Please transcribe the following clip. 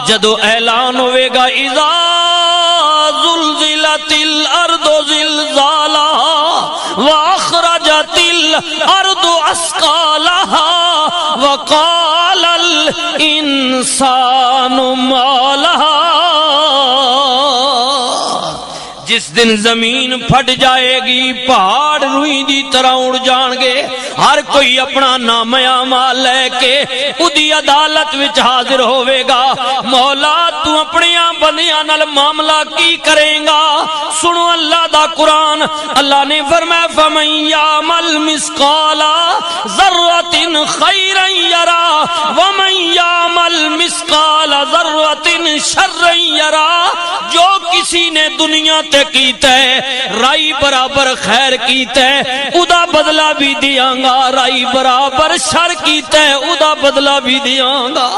جدو اعلان ہوئے گا اذا زلزلت الارض زلزالها واخرجت الارض اثقالها وقال الانسان ما لها، جس دن زمین پھٹ جائے گی، پہاڑ روئی دی طرح اڑ جان گے، ہر کوئی اپنا نام اعمال لے کے اودی عدالت وچ حاضر ہوئے گا۔ مولا تو اپنی بندیاں نال معاملہ کی کریں گا؟ سنو اللہ دا قرآن، اللہ نے فرمایا فمن یعمل مثقال ذرۃ خیرا یرا ومن یعمل مثقال ذرۃ شرا یرا، جو کسی نے دنیا تے کیتا ہے رائی برابر خیر کیتا ہے ادا بدلہ بھی دیاں گا، رائی برابر شر کیتا ہے ادا بدلہ بھی دیاں گا۔